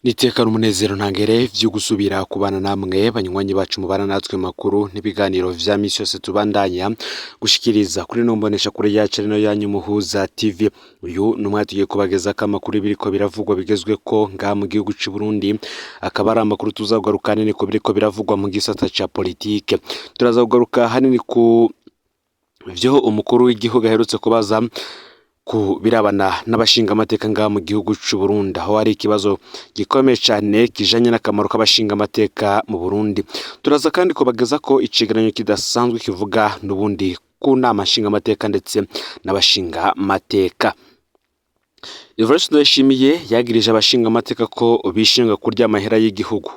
Nitekana umunezero ntangere vyo gusubira kubana namwe banywanyi bacu mubana natwe makuru n'ibiganiro vya misi yose tubandanya gushikiriza kuri nombonesha kure yacu rino yanyu Muhuza TV. Uyu numwe tugiye kubageza amakuru biriko biravugwa bigezweko nga mu gihugu c'u Burundi, akaba ari amakuru tuzagaruka hanini ko biriko biravugwa mu gisata ca politike. Turazagaruka hanini ku vyo umukuru w'igihugu aherutse kubaza ku birabana n'abashinga amateka nga mu gihugu c'u Burundi, aho hari ikibazo gikomeye cyane kijanye n'akamaro k'abashinga amateka mu Burundi. Turaza kandi kubageza ko icegeranyo kidasanzwe kivuga n'ubundi ku nama nshinga amateka ndetse n'abashinga amateka. Evariste Ndayishimiye yagirije abashinga amateka ko bishinga kurya amahera y'igihugu,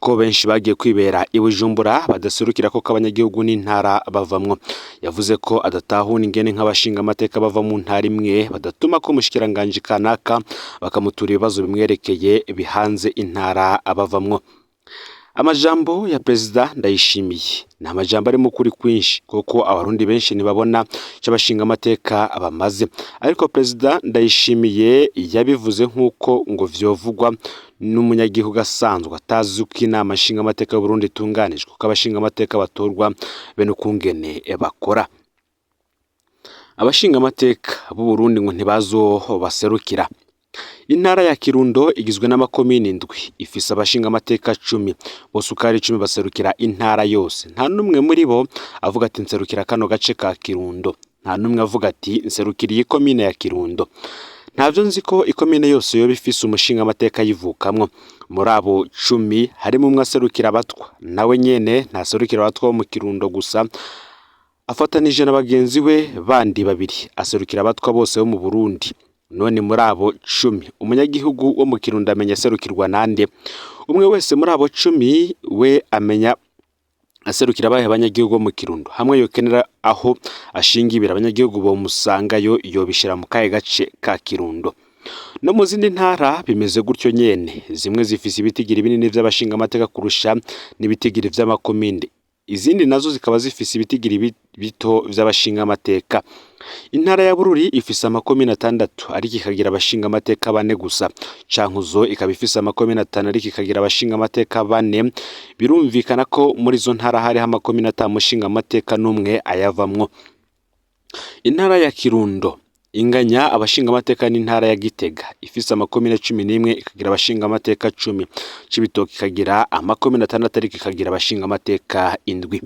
ko benshi bagiye kwibera i Bujumbura badaserukira ko abanyagihugu n'intara bavamwo. Yavuze ko adatahuna ingene nk'abashinga amateka bava mu ntara imwe badatuma ko mushikiranganje kanaka bakamutura ibibazo bimwerekeye bihanze intara abavamwo. Amajambo ya Perezida Ndayishimiye ni amajambo ari mu kuri kwinshi, kuko abarundi benshi ntibabona cy'abashinga amateka abamaze, ariko Perezida Ndayishimiye yabivuze nk'uko ngo vyovugwa n'umunyagihugu asanzwe atazi uko inama nshinga amateka y'u Burundi itunganijwe, ko abashinga amateka batorwa bene ukungene bakora. Abashinga amateka b'u Burundi ngo ntibazoho baserukira. Intara ya Kirundo igizwe n'amakomine indwi, ifise abashinga amateka 10, bose uko ari 10 baserukira intara yose. Nta numwe muri bo avuga ati nserukira kano gace ka Kirundo, nta numwe avuga ati nserukiriye komine ya Kirundo. Ntavyo nzi ko ikomine yose yo bifise umushinga amateka yivukamwo. Muri abo 10 harimo umwe aserukira abatwa, nawe nyene ntaserukira abatwa bo mu Kirundo gusa, afatanije na bagenzi we bandi babiri aserukira abatwa bose bo mu Burundi. None muri abo 10 umunyagihugu wo mu Kirundo amenya aserukirwa nande? Umwe wese muri abo 10 we amenya aserukira abahe abanyagihugu bo mu Kirundo. Hamwe yokenera aho ashingira abanyagihugu bo musangayo yobishira mu kaye gace ka Kirundo. No mu zindi ntara bimeze gutyo nyene, zimwe zifise ibitigiri binini vy'abashinga amateka kurusha n'ibitigiri vy'amakominde, izindi nazo zikaba zifise ibitigiri bito vy'abashinga amateka. Intara ya Bururi ifise amakomine 6 ariko ikagira abashinga amateka 4 gusa. Cankuzo ikaba ifise amakomine 5 ariko ikagira abashinga amateka 4. Birumvikana ko muri zo ntara hari amakomine 5 mushinga amateka n'umwe ayavamwo. Intara ya Kirundo inganya abashinga amateka n'intara ya Gitega ifise amakomine 11 ikagira abashinga amateka 10. Cibitoke ikagira amakomine 6 ariko ikagira abashinga amateka 7.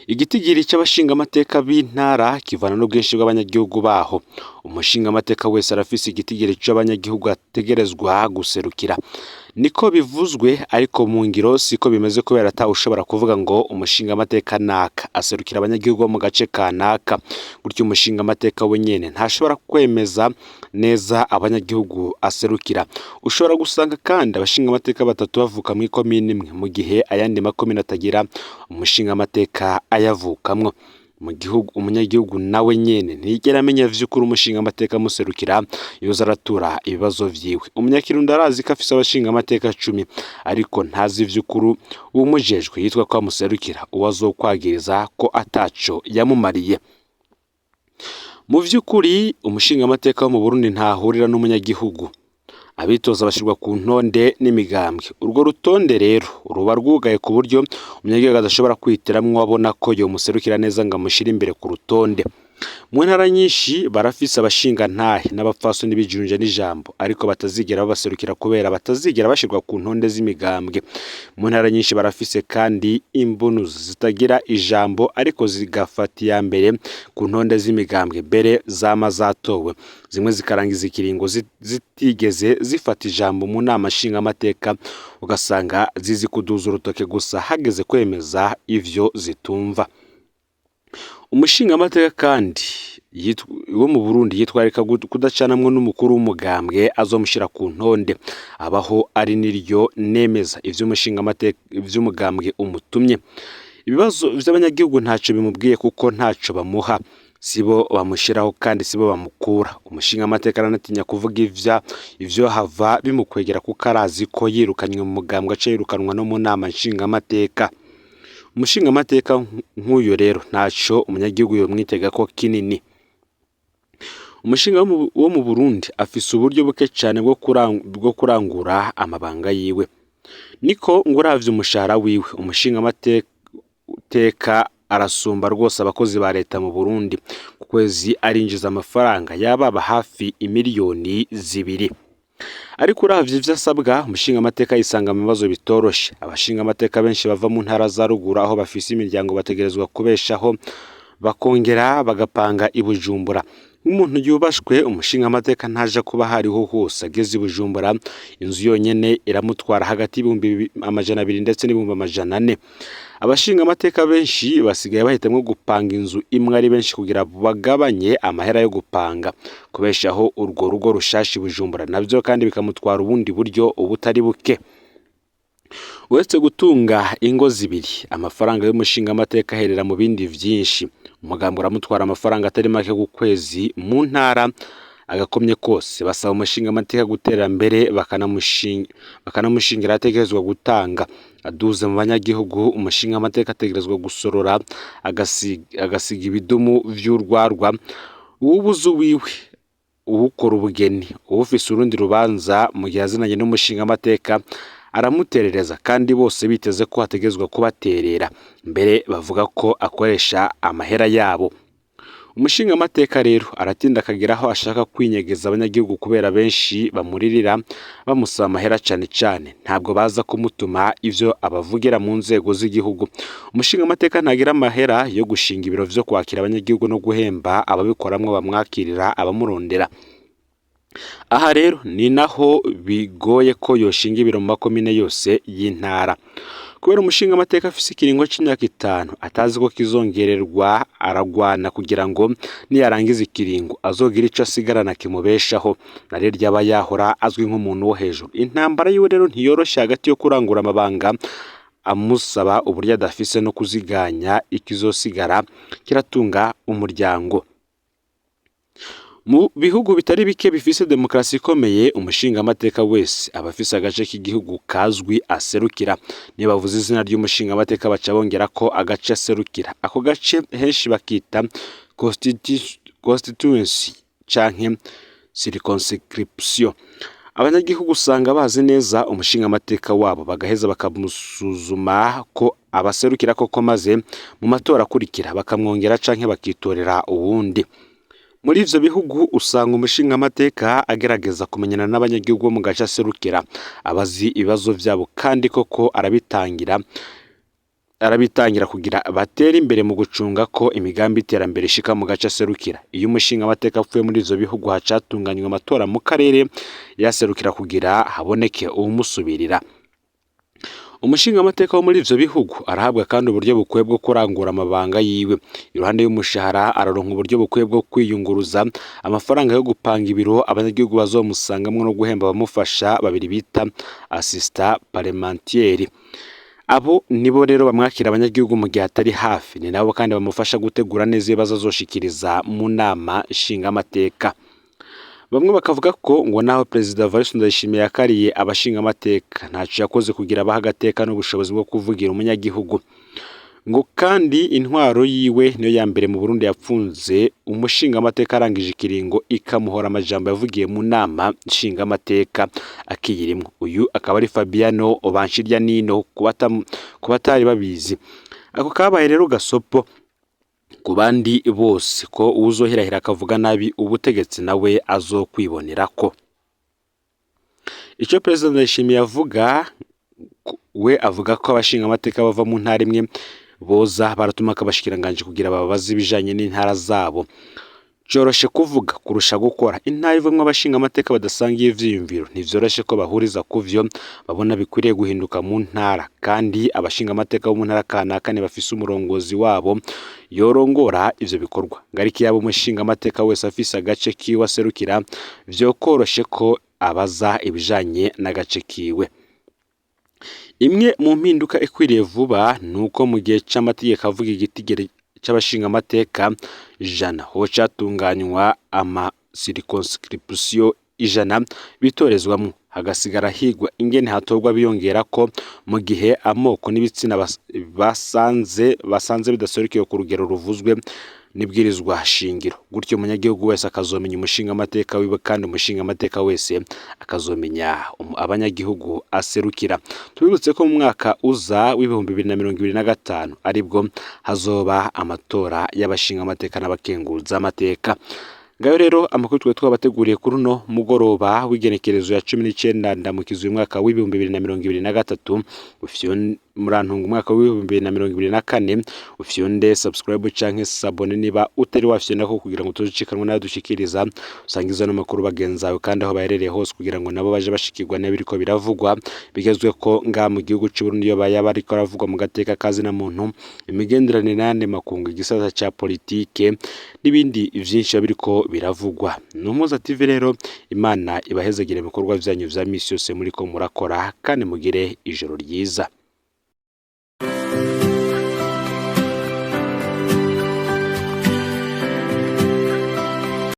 Igitigiri c'abashinga amateka b'intara kivana no bwinshi bw'abanyagihugu baho. Umushinga amateka wese arafise igitigiri c'abanyagihugu ategerezwa guserukira. Niko bivuzwe, ariko mu ngiro siko bimeze, kubera ushobora kuvuga ngo umushinga amateka naka aserukira abanyagihugu bo mu gace kanaka, gutyo umushinga amateka we nyene ntashobora kwemeza neza abanyagihugu aserukira. Ushobora gusanga kandi abashinga amateka 3 bavuka mu ikomine imwe, mu gihe ayandi makomine atagira umushinga amateka ayavukamwo. Mu gihugu umunyagihugu nawe nyene ntigera amenya vy'ukuri umushinga amateka muserukira, yoza aratura ibibazo vyiwe. Umunyakirundo arazi ko afise abashinga amateka 10, ariko ntazi vy'ukuri umujejwe yitwa ko amuserukira uwazokwagiriza ko ataco yamumariye. Mu vy'ukuri umushinga amateka wo mu Burundi ntahurira n'umunyagihugu. Abitoza bashirwa ku ntonde n'imigambwe. Urwo rutonde rero ruba rwugaye ku buryo umunyagihugu adashobora kwitiramwo abona ko yo muserukira neza ngo amushire imbere ku rutonde. Mu ntara nyinshi barafise abashinga ntahe n'abapfaso n'ibijunje n'ijambo, ariko batazigera baserukira kubera batazigera bashirwa ku ntonde z'imigambwe. Mu ntara nyinshi barafise kandi imbunuzi zitagira ijambo, ariko zigafata ya mbere ku ntonde z'imigambwe mbere zama zatowe, zimwe zikarangiza ikiringo zitigeze zifata ijambo mu nama nshinga amateka, ugasanga zizi kuduza urutoke gusa hageze kwemeza ivyo zitumva. Umushinga amateka kandi wo mu Burundi yitwarika kudacanamwe n'umukuru w'umugambwe azomushira ku ntonde, abaho ari niryo nemeza ivyo umushinga amateka ivy'umugambwe umutumye. Ibibazo vy'abanyagihugu ntaco bimubwiye, kuko ntaco bamuha, sibo bamushiraho kandi sibo bamukura. Umushinga amateka aranatinya kuvuga ivyo hava bimukwegera, kuko arazi ko yirukanywe mu mugambwe aca yirukanwa no mu nama nshinga amateka. Umushinga amateka nk'uyo rero ntaco umunyagihugu yo mwitega ko kinini. umushinga wo mu Burundi afise uburyo buke cyane bwo kurangura amabanga yiwe, niko ngo uravye umushahara wiwe umushinga amateka arasumba rwose abakozi ba leta mu Burundi, ku kwezi arinjiza amafaranga yababa hafi imiliyoni 2. Ariko uravye ivyo asabwa umushinga amateka yisanga mu bibazo bitoroshe. Abashinga amateka benshi bava mu ntara za ruguru aho bafise imiryango bategerezwa kubeshaho, bakongera bagapanga i Bujumbura. Nk'umuntu yubashwe umushinga amateka ntaje kuba hariho hose, ageze i Bujumbura inzu yonyene iramutwara hagati y'ibihumbi 200 ndetse n'ibihumbi 400. Abashinga amateka benshi basigaye bahitamwo gupanga inzu imwe ari benshi kugira bagabanye amahera yo gupanga, kubeshaho urwo rugo rushashi Bujumbura navyo kandi bikamutwara ubundi buryo ubutari buke. Uretse gutunga ingo 2, amafaranga y'umushinga amateka aherera mu bindi vyinshi. Umugambi uramutwara amafaranga atari make ku kwezi mu ntara agakomye kose. Basaba umushinga amateka gutera mbere bakanamushingira ategerezwa gutanga. Aduze mu banyagihugu umushinga amateka ategerezwa gusorora agasiga ibidumu vy'urwarwa. Uwubuze wiwe, uwukora ubugeni, uwufise urundi rubanza mu gihe azinanye n'umushinga amateka aramuterereza, kandi bose biteze ko hategezwa kubaterera, mbere bavuga ko akoresha amahera yabo. Umushinga amateka rero aratinda akagira aho ashaka kwinyegeza abanyagihugu kubera benshi bamuririra bamusaba amahera cyane, ntabwo baza kumutuma ivyo abavugira mu nzego z'igihugu. Umushinga amateka ntagira amahera yo gushinga ibiro vyo kwakira abanyagihugu no guhemba ababikoramwo bamwakirira abamurondera. Aha rero ni naho bigoye ko yoshinga ibiro mu makomine yose y'intara, kubera umushinga amateka afise ikiringo c'imyaka 5 atazi ko kizongererwa. Aragwana kugira ngo niyarangiza ikiringo azogira ico asigarana kimubeshaho, nare ryaba yahora azwi nk'umuntu wo hejuru. Intambara yiwe rero ntiyoroshe hagati yo kurangura amabanga amusaba uburyo adafise no kuziganya ikizosigara kiratunga umuryango. Mu bihugu bitari bike bifise demokrasi ikomeye, umushinga amateka wese abafise agace k'igihugu kazwi aserukira. Niyo bavuze izina ry'umushinga amateka baca bongera ko agace aserukira. Ako gace henshi bakita constituency canke circonscription. Abanyagihugu usanga bazi neza umushinga amateka wabo, bagaheza bakamusuzuma ko abaserukira koko, maze mu matora akurikira bakamwongera canke bakitorera uwundi. Muri ivyo bihugu usanga umushinga amateka agerageza kumenyana n'abanyagihugu bo mu gace aserukira, abazi ibibazo vyabo kandi koko arabitangira kugira batera imbere mu gucunga ko imigambi iterambere ishika mu gace aserukira. Iyo umushinga amateka apfuye muri ivyo bihugu hacatunganywa amatora mu karere yaserukira kugira haboneke umusubirira. Umushinga amateka wo muri ivyo bihugu arahabwa kandi uburyo bukwiye bwo kurangura amabanga yiwe. Iruhande y'umushahara araronka uburyo bukwiye bwo kwiyunguruza, amafaranga yo gupanga ibiro abanyagihugu bazomusangamwe no guhemba abamufasha babiri bita assistant parlementaire. Abo nibo rero bamwakira abanyagihugu mu gihe atari hafi, ni nabo kandi bamufasha gutegura neza ibibazo azoshikiriza mu nama nshinga amateka. Bamwe bakavuga ko ngo naho Perezida Evariste Ndayishimiye yakariye abashinga amateka, ntaco yakoze kugira abaha agateka n'ubushobozi bwo kuvugira umunyagihugu. Ngo kandi intwaro yiwe niyo ya mbere mu Burundi yapfunze umushinga amateka arangije ikiringo ikamuhora amajambo yavugiye mu nama nshinga amateka akiyirimwo. Uyu akaba ari Fabiano Banshiryanino kubatari babizi. Ako kabaye rero gasopo ku bandi bose ko uzohirahira akavuga nabi ubutegetsi nawe azokwibonerako. Ico Perezida Ndayishimiye avuga, we avuga ko abashinga amateka bava mu ntara imwe boza baratuma akabashikiranganje kugira babaze ibijanye n'intara zabo. Joroshe kuvuga kurusha gukora. Intara ivamwe abashinga amateka badasangiye ivyiyumviro ntivyoroshe ko bahuriza kuvyo babona bikwiriye guhinduka mu ntara, kandi abashinga amateka bo mu ntara kanaka bafise umurongozi wabo yorongora ivyo bikorwa. Ngariki yabo umushinga amateka wese afise agace kiwe aserukira, vyokoroshe ko abaza ibijanye n'agace kiwe. Imwe mu mpinduka ikwiriye vuba nuko mu gihe c'amategeko avuga igitigiri c'abashinga amateka 100 ho catunganywa ama circonscription 100 bitorezwamo, hagasigara higwa ingene hatorwa biyongera ko mu gihe amoko n'ibitsina basanze bidaserukiye ku rugero ruvuzwe n'ibwirizwa shingiro. Gutyo umunyagihugu wese akazomenya umushinga amateka wiwe kandi umushinga amateka wese akazomenya abanyagihugu aserukira. Tubibutse ko mu mwaka uza w'ibihumbi 2025 aribwo hazoba amatora y'abashinga amateka n'abakenguza amateka. Ngayo rero amakuru twe twabateguriye kuri no mugoroba w'igenekerezo ya 19 ndamukiza uyu mwaka w'ibihumbi 2023 ufyo murantunga umwaka w'ibihumbi 2024 ufyonde subscribe canke sabone niba utari wafyona ko kugira ngo tuzicikanwe nayo dushikiriza usangiza no makuru bagenzawe kandi aho baherereye hose kugira ngo nabo baje bashikirwa n'ibiriko biravugwa bigezwe ko nga mu gihugu cy'u Burundi yo baya bariko ravugwa mu gateka kazi na muntu imigenderanire n'andi makungu igisata ca politike n'ibindi vyinshi biriko biravugwa. Numuza TV rero Imana ibahezegere ibikorwa vyanyu vya misi yose muri ko murakora kandi mugire ijoro ryiza.